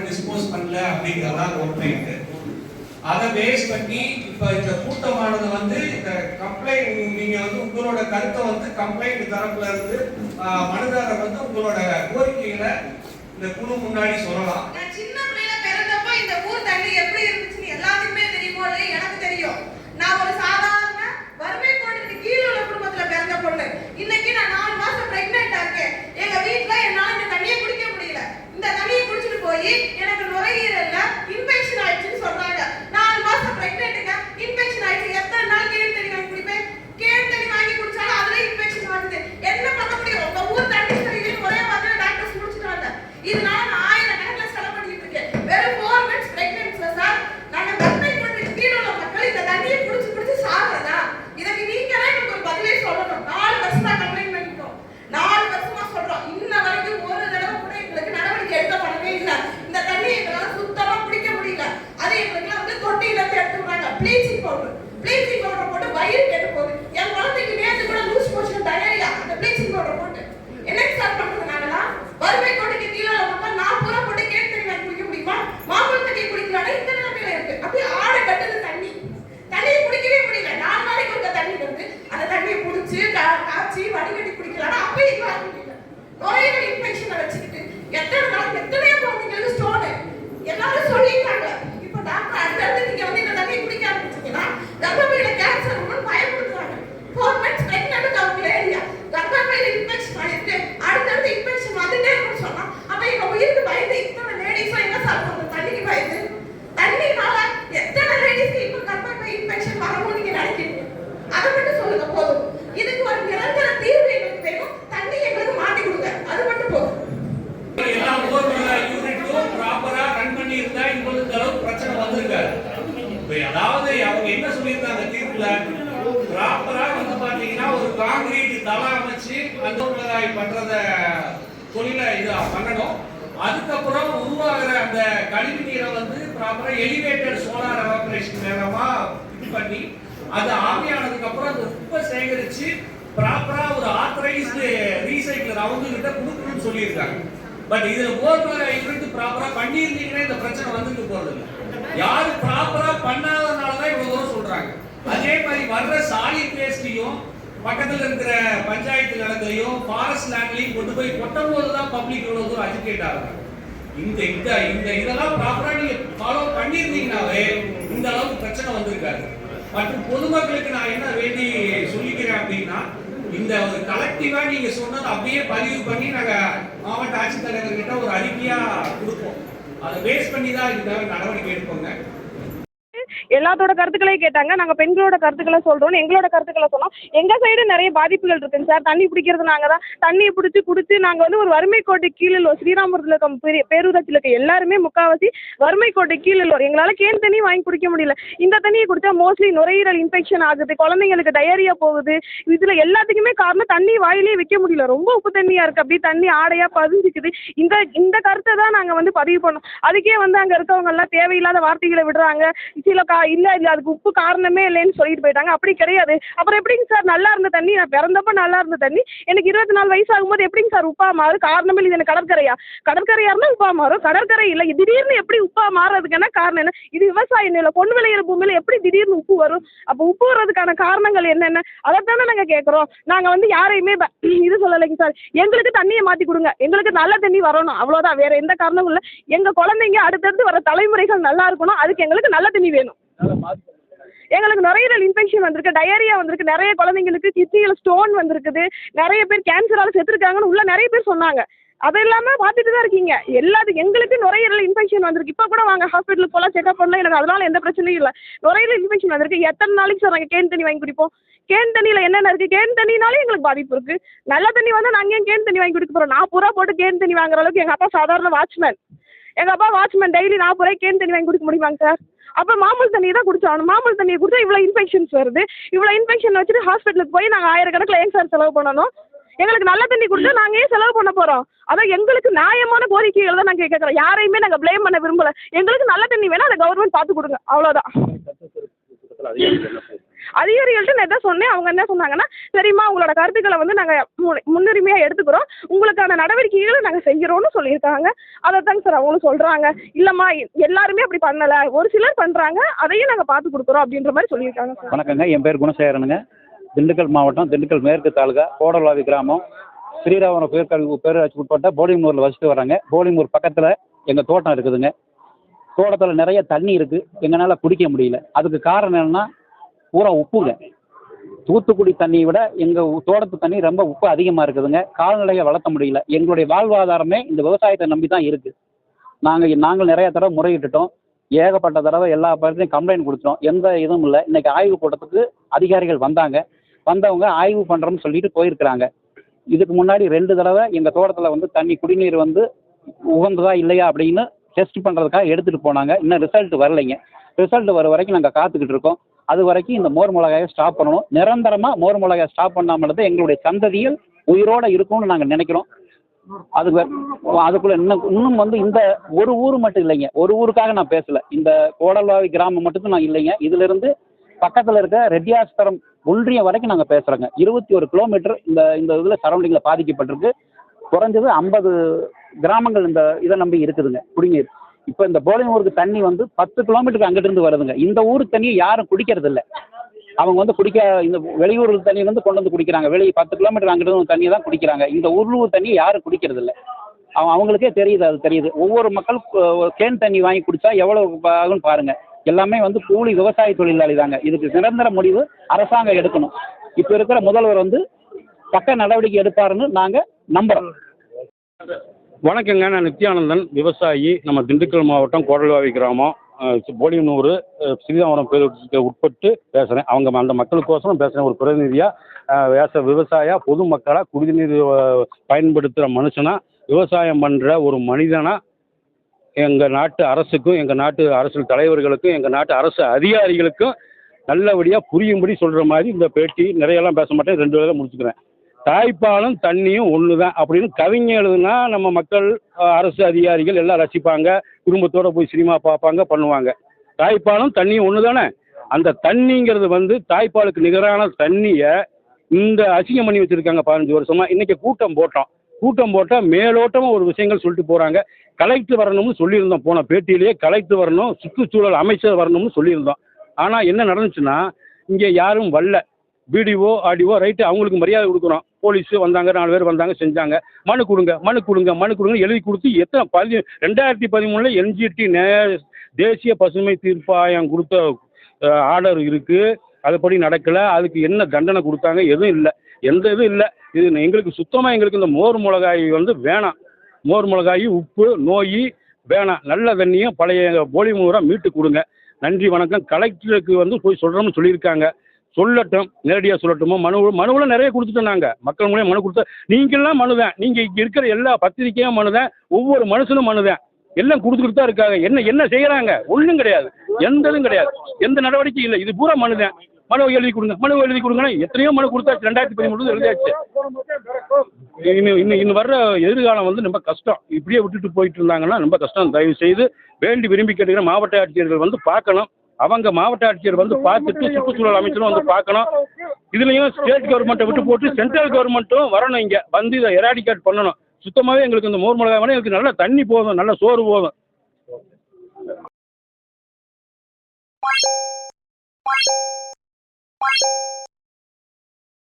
Dispose பண்ணல அப்படிங்கறதான் complaint. அதை base பண்ணி இப்ப இந்த கூட்டமானது வந்து இந்த கம்ப்ளைண்ட் நீங்க வந்து உங்களோட கருத்தை வந்து கம்ப்ளைண்ட் தரப்புல இருந்து மனுதாரர் வந்து உங்களோட கோரிக்கைகளை இந்த குழு முன்னாடி சொல்லலாம். சின்ன பிள்ளைல பிறந்தப்போ இந்த ஊர் தண்ணி எப்படி இருந்துச்சுன்னு எல்லாத்துக்குமே தெரியுமோ எனக்கு தெரியும். நான் ஒரு சாதாரண வறுமை கோட்டுக்கு கீழே உள்ள குடும்பத்துல பிறந்த பொண்ணு. இன்னைக்கு நான் 4 மாசம் பிரெக்னெண்டா இருக்கேன். எங்க வீட்ல என்னால இந்த தண்ணியை குடிக்க முடியல. இந்த தண்ணியை குடிச்சிட்டு போய் எனக்கு நுரையீரல்ல இன்ஃபெக்ஷன் ஆயிடுச்சுன்னு சொல்றாங்க. 4 மாசம் பிரெக்னென்ட்ங்க, இன்ஃபெக்ஷன் ஆயிடுச்சு. எத்தனை நாள் கேன் தண்ணி வாங்கி குடிப்பேன்? கேன் தண்ணி வாங்கி குடிச்சாலும் அதுல இன்ஃபெக்ஷன் வருது. என்ன பண்ண முடியும்? உங்க ஊர் தண்ணி சரியில்லைன்னு ஒரே வாரத்துல டாக்டர்ஸ் முடிச்சிட்டாங்க. இதனால நான் 1000 கணக்குல செலவு பண்ணிட்டு இருக்கேன். வெறும் 4 months பிரெக்னன்ட்ல சார். நாங்க வறுமை கோட்டுக்கு கீழே உள்ள மக்கள் இந்த தண்ணியை குடிச்சு சாகுறதா? இதுக்கு நீங்க தான் எனக்கு ஒரு பதிலே சொல்லணும். 4 வருஷமா கம்ப்ளைண்ட் பண்ணிட்டோம். 4 வருஷமா சொல்றோம். இன்ன வரைக்கும் ஒரு தடவை கூட எங்களுக்கு நடவடிக்கை எடுக்கப்படவே இல்லை. இந்த தண்ணி எங்களால சுத்தமா குடிக்க முடியல. அது எங்களுக்கு வந்து தொட்டியில இருந்து எடுத்துறாங்க. ப்ளீச்சிங் பவுடர் போட்டு வயிறு கெட்டு போகுது. என் குழந்தைக்கு நேற்று கூட லூஸ் மோஷன் டயரியா அந்த ப்ளீச்சிங் பவுடர் போட்டு என்ன சார் பண்றது? நாங்களாம் வறுமை கோட்டுக்கு கீழே மக்கள் 40 ரூபா போட்டு கேன் தண்ணி வாங்கி குடிக்க முடியுமா? மாம்பழ தண்ணியை குடிக்கலாம்னா இந்த நிலைமையில இருக்கு. அப்படியே ஆடை கட்டுது தண்ணியை குடிக்கவே முடியல. 4 நாளைக்கு ஒரு தண்ணி வந்து அந்த தண்ணியை குடிச்சு காய்ச்சி வடிகட்டி குடிக்கலாம்னா அப்பயும் வாங்க முடியல. நுரையீரல் இன்ஃபெக்ஷனை வச்சுக்கிட்டு எத்தனையோ குழந்தைங்களுக்கு ஸ்டோனு எல்லாரும் சொல்லிட்டாங்க. இப்போ டாக்டர் அடுத்தடுத்து நீங்க வந்து இந்த தண்ணியை குடிக்க ஆரம்பிச்சீங்கன்னா கர்ப்பப்பையில கேன்சர் வரும்னு பயப்படுத்துறாங்க. 4 months பிரெக்னன்ட் அவங்க ஏரியா கர்ப்பப்பையில இன்ஃபெக்ஷன் ஆயிட்டு அடுத்தடுத்து இன்ஃபெக்ஷன் வந்துட்டே இருக்குன்னு சொன்னா அப்ப எங்க உயிருக்கு பயந்து இத்தனை லேடிஸும் என்ன சாப்பிடுறது? தண்ணிக்கு பயந்து. தண்ணினால எத்தனை லேடிஸ்க்கு இப்ப கர்ப்பப்பை இன்ஃபெக்ஷன் வரும்னு நீங்க நினைக்கிறீங்க? அதை மட்டும் சொல்லுங்க போதும். இதுக்கு ஒரு நிரந்தர தீர்வு எங்களுக்கு வேணும். தண்ணி எங்களுக்கு மாட்டி கொடுங்க, அது மட்டும் போதும். எல்லா யூனிட்டும் ப்ராப்பரா ரன் பண்ணி இருந்தா இந்த அளவுக்கு பிரச்சனை வந்திருக்காது. அதாவது அவங்க என்ன சொல்லியிருந்தாங்க தீர்ப்புல, ப்ராப்பரா வந்து பாத்தீங்கன்னா ஒரு கான்கிரீட் தளம் அமைச்சு அந்த மிளகாய் பண்றத தொழில இது பண்ணணும். அதுக்கப்புறம் உருவாகிற அந்த கழிவு நீரை வந்து ப்ராப்பரா எலிவேட்டட் சோலார் எவாபரேஷன் மூலமா இது பண்ணி அது ஆவியானதுக்கு அப்புறம் அந்த உப்பை சேகரிச்சு ப்ராப்பரா ஒரு ஆத்தரைஸ்டு ரீசைக்கிளர் அவங்க கிட்ட கொடுக்கணும்னு சொல்லியிருக்காங்க. பட் இதுல யூனிட் ப்ராப்பரா பண்ணியிருந்தீங்கன்னா இந்த பிரச்சனை வந்துட்டு போறது இல்லை. யாரு ப்ராப்பரா பண்ணாதனாலதான் இவ்வளவு தூரம் சொல்றாங்க. அதே மாதிரி வர்ற சாலிட் வேஸ்டையும் பக்கத்துல இருக்கிற பஞ்சாயத்து நிலங்களையும் ஃபாரஸ்ட் லேண்ட்லையும் கொண்டு போய் கொட்டும் போதுதான் பப்ளிக் இவ்வளவு தூரம் அஜிடேட் ஆகுறாங்க. இந்த இதெல்லாம் ப்ராப்பரா நீங்க ஃபாலோ பண்ணியிருந்தீங்கன்னாவே இந்த அளவுக்கு பிரச்சனை வந்திருக்காரு. மற்றும் பொதுமக்களுக்கு நான் என்ன வேண்டி சொல்லிக்கிறேன் அப்படின்னா, இந்த ஒரு கலெக்டிவா நீங்க சொன்னது அப்படியே பதிவு பண்ணி நாங்க மாவட்ட ஆட்சித்தலைவர்கிட்ட ஒரு அறிக்கையா கொடுப்போம். அதை பேஸ் பண்ணி தான் இதுக்காக நடவடிக்கை எடுப்போங்க. எல்லாத்தோட கருத்துக்களையும் கேட்டாங்க. நாங்கள் பெண்களோட கருத்துக்களை சொல்கிறோம், எங்களோட கருத்துக்களை சொன்னோம். எங்கள் சைடு நிறைய பாதிப்புகள் இருக்குங்க சார். தண்ணி பிடிக்கிறது நாங்கள் தான். தண்ணியை பிடிச்சி குடிச்சு நாங்கள் வந்து ஒரு வறுமை கோட்டை கீழே ஸ்ரீராமபுரத்தில் இருக்க பேரூராட்சியில் இருக்க எல்லாருமே முக்கால்வாசி வறுமை கோட்டை கீழே எங்களால் கேன் தண்ணி வாங்கி குடிக்க முடியல. இந்த தண்ணியை குடித்தா மோஸ்ட்லி நுரையீரல் இன்ஃபெக்ஷன் ஆகுது, குழந்தைங்களுக்கு டயரியா போகுது. இதில் எல்லாத்துக்குமே காரணம் தண்ணி வாயிலே வைக்க முடியல. ரொம்ப உப்பு தண்ணியாக இருக்குது, அப்படியே தண்ணி ஆடையாக பதிஞ்சிக்குது. இந்த கருத்தை தான் நாங்கள் வந்து பதிவு பண்ணோம். அதுக்கே வந்து அங்கே இருக்கவங்கெல்லாம் தேவையில்லாத வார்த்தைகளை விடுறாங்க. சில இல்ல அதுக்கு உப்பு காரணமே இல்லைன்னு சொல்லிட்டு போயிட்டாங்க. அப்படி கிடையாது. அப்புறம் எப்படிங்க சார் நல்லா இருந்த தண்ணி, நான் பிறந்தப்ப நல்லா இருந்த தண்ணி எனக்கு 24 வயசு ஆகும்போது எப்படிங்க சார் உப்பா மாறும்? காரணமே இது எனக்கு கடற்கரையா இருந்தா உப்பா மாறும். கடற்கரை இல்லை, திடீர்னு எப்படி உப்பா மாறுறதுக்கான காரணம் என்ன? இது விவசாய நிலம், பொன் விளையிற பூமியில எப்படி திடீர்னு உப்பு வரும்? அப்போ உப்பு வர்றதுக்கான காரணங்கள் என்னென்ன? அதைத்தானே நாங்க கேட்கறோம். நாங்க வந்து யாரையுமே இது சொல்லலைங்க சார். எங்களுக்கு தண்ணியை மாத்தி கொடுங்க, எங்களுக்கு நல்ல தண்ணி வரணும், அவ்வளவுதான். வேற எந்த காரணமும் இல்லை. எங்க குழந்தைங்க அடுத்தடுத்து வர தலைமுறைகள் நல்லா இருக்கணும், அதுக்கு எங்களுக்கு நல்ல தண்ணி வேணும். எங்களுக்கு நுரையீரல் இன்ஃபெக்ஷன் வந்திருக்கு, டயரியா வந்திருக்கு, நிறைய குழந்தைங்களுக்கு கிட்னியில் ஸ்டோன் வந்திருக்குது, நிறைய பேர் கேன்சரால செத்துருக்காங்கன்னு உள்ள நிறைய பேர் சொன்னாங்க. அது இல்லாமல் பார்த்துட்டு தான் இருக்கீங்க. எங்களுக்கு நுரையீரல் இன்ஃபெக்ஷன் வந்திருக்கு. இப்போ கூட வாங்க ஹாஸ்பிட்டலுக்கு போகலாம், செக்அப் பண்ணலாம், எனக்கு அதனால எந்த பிரச்சனையும் இல்லை. நுரையீரல் இன்ஃபெக்ஷன் வந்திருக்கு. எத்தனை நாளைக்கு சார் நாங்கள் கேன் தண்ணி வாங்கி குடிப்போம்? கேன் தண்ணியில் என்னென்ன இருக்குது? கேன் தண்ணினாலே எங்களுக்கு பாதிப்பு இருக்குது. நல்ல தண்ணி வந்து நாங்கள் ஏன் கேன் தண்ணி வாங்கி குடிக்க போகிறோம்? 40 ரூபா போட்டு கேன் தண்ணி வாங்குற அளவுக்கு எங்கள் அப்பா சாதாரண வாட்ச்மேன். எங்கள் அப்பா வாட்ச்மேன் டெய்லி 40 ரூபாய்க்கு கேன் தண்ணி வாங்கி குடிக்க முடியுமாங்க சார்? அப்போ மாமூல் தண்ணி தான் குடிச்சாகணும். மாமூல் தண்ணியை குடிச்சா இவ்வளோ இன்ஃபெக்ஷன்ஸ் வருது. இவ்வளோ இன்ஃபெக்ஷன் வச்சுட்டு ஹாஸ்பிட்டலுக்கு போய் நாங்கள் 1000 ஏன் சார் செலவு பண்ணணும்? எங்களுக்கு நல்ல தண்ணி குடிச்சா நாங்கள் ஏன் செலவு பண்ண போகிறோம்? அதான் எங்களுக்கு நியாயமான கோரிக்கைகள் தான் நாங்கள் கேட்குறோம். யாரையுமே நாங்கள் ப்ளேம் பண்ண விரும்பலை. எங்களுக்கு நல்ல தண்ணி வேணால் அதை கவர்மெண்ட் பார்த்து கொடுங்க, அவ்வளோதான். அதிகாரிகள்ட்ட நான் எதாவது சொன்னேன். அவங்க என்ன சொன்னாங்கன்னா, சரிம்மா உங்களோட கருத்துக்களை வந்து நாங்கள் முன்னுரிமையாக எடுத்துக்கிறோம், உங்களுக்கான நடவடிக்கைகளை நாங்கள் செய்கிறோன்னு சொல்லியிருக்காங்க. அதை தாங்க சார் அவங்களும் சொல்கிறாங்க. இல்லைம்மா எல்லாருமே அப்படி பண்ணலை, ஒரு சிலர் பண்ணுறாங்க, அதையும் நாங்கள் பார்த்து கொடுக்குறோம் அப்படின்ற மாதிரி சொல்லியிருக்காங்க சார். வணக்கங்க, என் பேர் குணசேகரனுங்க. திண்டுக்கல் மாவட்டம் திண்டுக்கல் மேற்கு தாலுகா கோடல்வாவி கிராமம் ஸ்ரீராமபுரம் பேரூராட்சி உட்பட்ட போலிமூரில் வசித்து வராங்க. போலிமூர் பக்கத்தில் எங்கள் தோட்டம் இருக்குதுங்க. தோட்டத்தில் நிறைய தண்ணி இருக்குது, எங்களால் குடிக்க முடியல. அதுக்கு காரணம் என்னென்னா பூரா உப்புங்க. தூத்துக்குடி தண்ணியை விட எங்கள் தோட்டத்து தண்ணி ரொம்ப உப்பு அதிகமாக இருக்குதுங்க. கால்நடையை வளர்த்த முடியல. எங்களுடைய வாழ்வாதாரமே இந்த விவசாயத்தை நம்பி தான் இருக்குது. நாங்கள் நிறைய தடவை முறையிட்டுட்டோம். ஏகப்பட்ட தடவை எல்லா பேர்த்தையும் கம்ப்ளைண்ட் கொடுத்தோம். எந்த இதுவும் இல்லை. இன்றைக்கி ஆய்வு கூட்டத்துக்கு அதிகாரிகள் வந்தவங்க ஆய்வு பண்ணுறோம்னு சொல்லிட்டு போயிருக்கிறாங்க. இதுக்கு முன்னாடி 2 தடவை எங்கள் தோட்டத்தில் வந்து தண்ணி குடிநீர் வந்து உகந்ததா இல்லையா அப்படின்னு டெஸ்ட் பண்ணுறதுக்காக எடுத்துகிட்டு போனாங்க. இன்னும் ரிசல்ட் வரலைங்க. ரிசல்ட் வர வரைக்கும் நாங்கள் காத்துக்கிட்டு இருக்கோம். அது வரைக்கும் இந்த மோர் மிளகாயை ஸ்டாப் பண்ணணும். நிரந்தரமாக மோர் மிளகாயை ஸ்டாப் பண்ணாமல் எங்களுடைய சந்ததியில் உயிரோடு இருக்கும்னு நாங்கள் நினைக்கிறோம். அதுக்குள்ள இன்னும் வந்து இந்த ஒரு ஊர் மட்டும் இல்லைங்க, ஒரு ஊருக்காக நான் பேசல. இந்த கோடல்வாவி கிராமம் மட்டும் நான் இல்லைங்க. இதிலிருந்து பக்கத்தில் இருக்க ரெட்டியாஸ்புரம் ஒன்றியம் வரைக்கும் நாங்கள் பேசுகிறோங்க. 21 கிலோமீட்டர் இந்த இதில் சரௌண்டிங்கில் பாதிக்கப்பட்டிருக்கு. குறைஞ்சது 50 கிராமங்கள் இந்த இதை நம்பி இருக்குதுங்க குடிநீர். இப்போ இந்த போலிமூருக்கு தண்ணி வந்து 10 கிலோமீட்டருக்கு அங்கிட்டிருந்து வருதுங்க. இந்த ஊர் தண்ணியை யாரும் குடிக்கிறது இல்லை. அவங்க வந்து இந்த வெளியூர் தண்ணி வந்து கொண்டு வந்து குடிக்கிறாங்க. 10 கிலோமீட்டர் அங்கிட்டு தண்ணியை தான் குடிக்கிறாங்க. இந்த உள்ளூர் தண்ணியை யாரும் குடிக்கிறது இல்லை. அவங்களுக்கே தெரியுது, அது தெரியுது. ஒவ்வொரு மக்கள் கேன் தண்ணி வாங்கி குடித்தா எவ்வளோ ஆகுன்னு பாருங்கள். எல்லாமே வந்து கூலி விவசாய தொழிலாளி தாங்க. இதுக்கு நிரந்தர முடிவு அரசாங்கம் எடுக்கணும். இப்போ இருக்கிற முதல்வர் வந்து தக்க நடவடிக்கை எடுப்பாருன்னு நாங்கள் நம்புகிறோம். வணக்கங்க, நான் நித்யானந்தன், விவசாயி. நம்ம திண்டுக்கல் மாவட்டம் கோடல்வாவி கிராமம் போலியனூர் ஸ்ரீராமபுரம் பேரூராட்சிக்கு உட்பட்டு பேசுகிறேன். அந்த மக்களுக்கோசரம் பேசுகிறேன். ஒரு பிரதிநிதியாக விவசாய பொதுமக்களாக குடிநீர் பயன்படுத்துகிற மனுஷனாக விவசாயம் பண்ணுற ஒரு மனிதனாக எங்கள் நாட்டு அரசுக்கும் எங்கள் நாட்டு அரசியல் தலைவர்களுக்கும் எங்கள் நாட்டு அரசு அதிகாரிகளுக்கும் நல்லபடியாக புரியும்படி சொல்கிற மாதிரி இந்த பேட்டி நிறையெல்லாம் பேச மாட்டேன். 2 வேளை முடிச்சுக்கிறேன். தாய்ப்பாலும் தண்ணியும் ஒன்று தான் அப்படின்னு கவிஞர் எழுதுனா நம்ம மக்கள் அரசு அதிகாரிகள் எல்லாம் ரசிப்பாங்க, குடும்பத்தோடு போய் சினிமா பார்ப்பாங்க, பண்ணுவாங்க. தாய்ப்பாலும் தண்ணியும் ஒன்று தானே. அந்த தண்ணிங்கிறது வந்து தாய்ப்பாலுக்கு நிகரான தண்ணியை இந்த அசிங்கம் பண்ணி வச்சுருக்காங்க 15 வருஷமாக. இன்றைக்கி கூட்டம் போட்டால் மேலோட்டமாக ஒரு விஷயங்கள் சொல்லிட்டு போகிறாங்க. கலெக்டர் வரணும்னு சொல்லியிருந்தோம். போன பேட்டியிலேயே கலெக்டர் வரணும், சுற்றுச்சூழல் அமைச்சர் வரணும்னு சொல்லியிருந்தோம். ஆனால் என்ன நடந்துச்சுன்னா இங்கே யாரும் வரல. பிடிஓ ஆர்டிஓ ரைட்டு, அவங்களுக்கு மரியாதை கொடுக்குறோம். போலீஸு வந்தாங்க, 4 பேர் வந்தாங்க, செஞ்சாங்க. மனு கொடுங்க எழுதி கொடுத்து 2013 என்ஜிடி தேசிய பசுமை தீர்ப்பாயம் கொடுத்த ஆர்டர் இருக்குது. அதுபடி நடக்கலை. அதுக்கு என்ன தண்டனை கொடுத்தாங்க? எதுவும் இல்லை, எந்த இதுவும் இல்லை. இது எங்களுக்கு சுத்தமாக எங்களுக்கு இந்த மோர் மிளகாய் வந்து வேணாம். மோர் மிளகாய், உப்பு, நோய் வேணாம். நல்ல தண்ணியும் பழைய போலிமூரை மீட்டு கொடுங்க. நன்றி, வணக்கம். கலெக்டருக்கு வந்து போய் சொல்கிறோம்னு சொல்லியிருக்காங்க. சொல்லட்டும், நேரடியாக சொல்லட்டுமோ. மனுவில் நிறைய கொடுத்துட்டோம். நாங்கள் மக்கள் மூலியம் மனு கொடுத்தோம். நீங்கள்லாம் மனுதான். நீங்கள் இங்கே இருக்கிற எல்லா பத்திரிக்கையும் மனுதான், ஒவ்வொரு மனுஷனும் மனுதான். எல்லாம் கொடுத்துக்கிட்டு தான் இருக்காங்க. என்ன செய்கிறாங்க? ஒன்றும் கிடையாது, எந்த இதுவும் கிடையாது, எந்த நடவடிக்கையும் இல்லை. இது பூரா மனுதான். மனு எழுதி கொடுங்கன்னா எத்தனையோ மனு கொடுத்தாச்சு. 2013 எழுதியாச்சு. இன்னும் வர்ற எதிர்காலம் வந்து ரொம்ப கஷ்டம். இப்படியே விட்டுட்டு போயிட்டு இருந்தாங்கன்னா ரொம்ப கஷ்டம். தயவு செய்து வேண்டி விரும்பி கேட்டுக்கிற மாவட்ட ஆட்சியர்கள் வந்து பார்க்கணும். அவங்க மாவட்ட ஆட்சியர் வந்து பார்த்துட்டு சுற்றுச்சூழல் அமைச்சரும் வந்து பார்க்கணும். இதுலேயும் ஸ்டேட் கவர்மெண்ட்டை விட்டு போட்டு சென்ட்ரல் கவர்மெண்ட்டும் வரணும். இங்கே வந்து இதை எராடிகேட் பண்ணணும். சுத்தமாகவே எங்களுக்கு இந்த மோர் மிளகாய் வேணும். எங்களுக்கு நல்ல தண்ணி போதும், நல்ல சோறு போதும்.